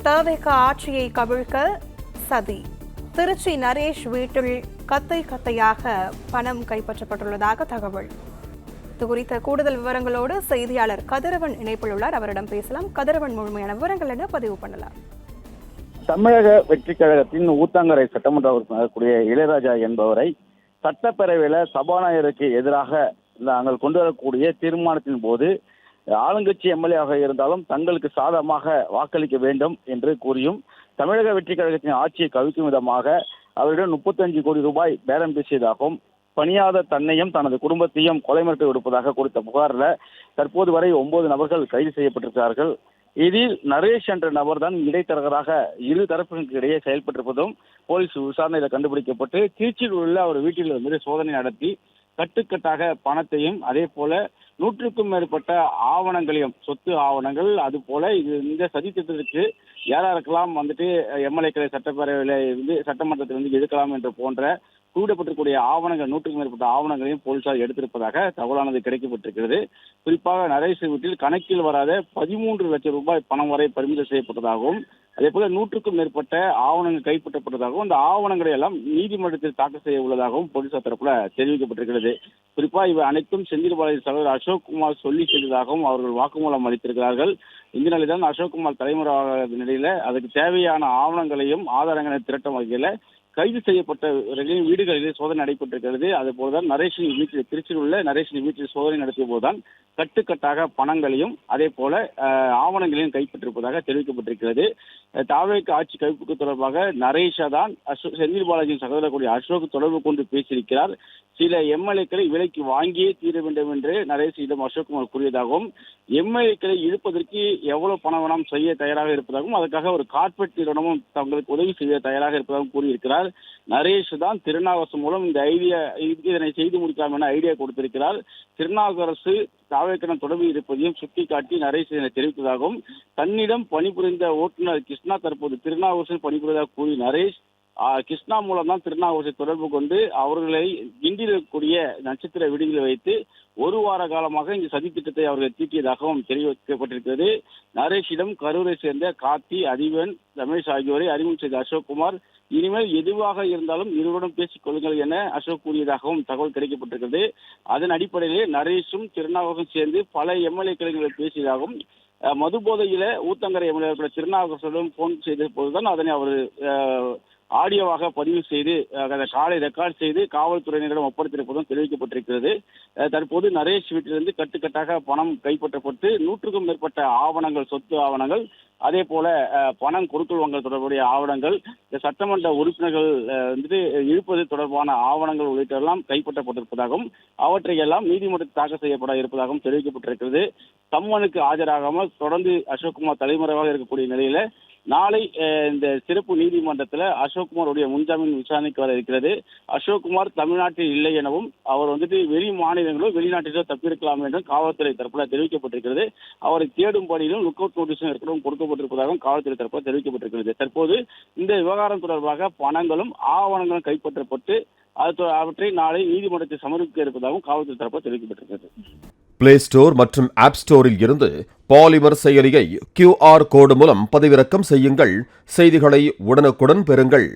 தவிக ஆட்சியை கவிழ்க்க சதி. திருச்சி நரேஷ் வீட்டில் கத்தையாக பணம் கைப்பற்றப்பட்டுள்ளதாக தகவல். இது குறித்த கூடுதல் விவரங்களோடு செய்தியாளர் கதிரவன் இணைப்பில் உள்ளார். அவரிடம் பேசலாம். கதிரவன், முழுமையான விவரங்கள் என்ன பதிவு பண்ணலாம்? தமிழக வெற்றி கழகத்தின் ஊத்தங்கரை சட்டமன்ற உறுப்பினர் இளையராஜா என்பவரை சட்டப்பேரவையில சபாநாயகருக்கு எதிராக நாங்கள் கொண்டு வரக்கூடிய தீர்மானத்தின் போது ஆளுங்கட்சி எம்எல்ஏவாக இருந்தாலும் தங்களுக்கு சாதகமாக வாக்களிக்க வேண்டும் என்று கூறியும் தமிழக வெற்றி கழகத்தின் ஆட்சியை கவிழ்க்கும் விதமாக அவரிடம் 35 கோடி ரூபாய் பேரம் பேசியதாகவும் பணியாத தன்னையும் தனது குடும்பத்தையும் கொலை மிரட்டல் விடுப்பதாக கொடுத்த புகாரில் தற்போது வரை 9 நபர்கள் கைது செய்யப்பட்டிருக்கிறார்கள். இதில் நரேஷ் என்ற நபர் தான் இடைத்தரகராக இரு தரப்புகளுக்கு இடையே செயல்பட்டிருப்பதும் போலீஸ் விசாரணையில் கண்டுபிடிக்கப்பட்டு திருச்சியில் உள்ள அவர் வீட்டில் வந்து சோதனை நடத்தி கட்டுக்கட்டாக பணத்தையும் அதே போல 100க்கும் மேற்பட்ட ஆவணங்களையும் சொத்து ஆவணங்கள் அது போல இந்த சதி திட்டத்திற்கு யாரெல்லாம் வந்துட்டு எம்எல்ஏக்களை சட்டப்பேரவையில இருந்து சட்டமன்றத்தில் இருந்து எடுக்கலாம் என்று போன்ற கூடப்பட்டிருக்கூடிய ஆவணங்கள் 100க்கும் மேற்பட்ட ஆவணங்களையும் போலீசார் எடுத்திருப்பதாக தகவலானது கிடைக்கப்பட்டிருக்கிறது. குறிப்பாக நரேஷ் வீட்டில் கணக்கில் வராத 13 லட்சம் ரூபாய் பணம் வரை பறிமுதல் செய்யப்பட்டதாகவும் அதே போல 100க்கும் மேற்பட்ட ஆவணங்கள் கைப்பற்றப்பட்டதாகவும் இந்த ஆவணங்களை எல்லாம் நீதிமன்றத்தில் தாக்கல் செய்ய உள்ளதாகவும் போலீசார் தரப்புல தெரிவிக்கப்பட்டிருக்கிறது. குறிப்பாக இவை அனைத்தும் செந்தில் பாலாஜி சகோதரர் அசோக்குமார் சொல்லி செய்ததாகவும் அவர்கள் வாக்குமூலம் அளித்திருக்கிறார்கள். இந்த நிலையில்தான் அசோக்குமார் தலைமுறையாக நிலையில அதுக்கு தேவையான ஆவணங்களையும் ஆதாரங்களையும் திரட்டும் வகையில கைது செய்யப்பட்ட வீடுகளில் சோதனை நடைபெற்றிருக்கிறது. அதே போலதான் நரேஷின் வீட்டில் திருச்சியில் உள்ள நரேஷின் வீட்டில் சோதனை நடத்திய போதுதான் கட்டுக்கட்டாக பணங்களையும் அதே போல ஆவணங்களையும் கைப்பற்றிருப்பதாக தெரிவிக்கப்பட்டிருக்கிறது. தாவேக்கு ஆட்சி கைப்பற்று தொடர்பாக நரேஷா தான் செந்தில் பாலாஜியின் சகோதரர் அசோக் தொடர்பு கொண்டு பேசியிருக்கிறார். சில எம்எல்ஏக்களை விலைக்கு வாங்கியே தீர வேண்டும் என்று நரேஷிடம் அசோக்குமார் கூறியதாகவும் எம்எல்ஏக்களை இழுப்பதற்கு எவ்வளவு பணம் வேணாம் செய்ய தயாராக இருப்பதாகவும் அதுக்காக ஒரு கார்பரேட் நிறுவனமும் தங்களுக்கு உதவி செய்ய தயாராக இருப்பதாகவும் கூறியிருக்கிறார். நரேஷ் தான் திருநாவுக்கரசு மூலம் இந்த இதனை செய்து முடிக்கலாம் என ஐடியா கொடுத்திருக்கிறார். திருநாவுக்கரசு தாவேக்கடன் தொடர்பு இருப்பதையும் சுட்டிக்காட்டி நரேஷ் இதனை தெரிவித்ததாகவும் தன்னிடம் பணிபுரிந்த ஓட்டுநர் கிருஷ்ணா தற்போது திருநாவுக்கரசில் பணிபுரிவதாக கூறி நரேஷ் கிருஷ்ணா மூலம் தான் திருநாவுக்கரசை தொடர்பு கொண்டு அவர்களை கிண்டியில் இருக்கக்கூடிய நட்சத்திர விடுதியில் வைத்து 1 வார காலமாக இந்த சதி திட்டத்தை அவர்கள் தீட்டியதாகவும் தெரிவிக்கப்பட்டிருக்கிறது. நரேஷிடம் கரூரை சேர்ந்த கார்த்தி, அதிபன், ரமேஷ் ஆகியோரை அறிமுகம் செய்த அசோக்குமார் இனிமேல் எதுவாக இருந்தாலும் இருவரும் பேசிக் கொள்ளுங்கள் என அசோக் கூறியதாகவும் தகவல் கிடைக்கப்பட்டிருக்கிறது. அதன் அடிப்படையிலே நரேஷும் திருநாவுக்கரசும் சேர்ந்து பல எம்எல்ஏக்களை பேசியதாகவும் மது போதையில ஊத்தங்கரை எம்எல்ஏ திருநாவுக்கரசுடன் போன் செய்த போதுதான் அதனை அவர் ஆடியோவாக பதிவு செய்து அதை காலை ரெக்கார்ட் செய்து காவல்துறையினரிடம் ஒப்படைத்திருப்பதும் தெரிவிக்கப்பட்டிருக்கிறது. தற்போது நரேஷ் வீட்டிலிருந்து கட்டுக்கட்டாக பணம் கைப்பற்றப்பட்டு 100க்கும் மேற்பட்ட ஆவணங்கள், சொத்து ஆவணங்கள், அதே போல பணம் கொடுக்கல் வாங்கல் தொடர்புடைய ஆவணங்கள், சட்டமன்ற உறுப்பினர்கள் வந்துட்டு இழுப்பது தொடர்பான ஆவணங்கள் உள்ளிட்டெல்லாம் கைப்பற்றப்பட்டிருப்பதாகவும் அவற்றை எல்லாம் நீதிமன்றத்தில் தாக்கல் செய்யப்பட இருப்பதாகவும் தெரிவிக்கப்பட்டிருக்கிறது. சம்மனுக்கு ஆஜராகாமல் தொடர்ந்து அசோக்குமார் தலைமறைவாக இருக்கக்கூடிய நிலையில நாளை இந்த சிறப்பு நீதிமன்றத்தில் அசோக்குமாருடைய முன்ஜாமீன் விசாரணைக்கு வர இருக்கிறது. அசோக்குமார் தமிழ்நாட்டில் இல்லை எனவும் அவர் வந்துட்டு வெளி மாநிலங்களோ வெளிநாட்டிலோ தப்பியிருக்கலாம் என்றும் காவல்துறை தரப்புல தெரிவிக்கப்பட்டிருக்கிறது. அவரை தேடும் பணியிலும் லுக் அவுட் நோட்டீஸும் ஏற்கனவே கொடுக்கப்பட்டிருப்பதாகவும் காவல்துறை தரப்புல தெரிவிக்கப்பட்டிருக்கிறது. தற்போது இந்த விவகாரம் தொடர்பாக பணங்களும் ஆவணங்களும் கைப்பற்றப்பட்டு அவற்றை நாளை நீதிமன்றத்தில் சமர்ப்பிக்க இருப்பதாகவும் காவல்துறை தரப்புல தெரிவிக்கப்பட்டிருக்கிறது. பிளே ஸ்டோர் மற்றும் ஆப் ஸ்டோரில் இருந்து பாலிமர் செயலியை QR கோடு மூலம் பதிவிறக்கம் செய்யுங்கள். செய்திகளை உடனுக்குடன் பெறுங்கள்.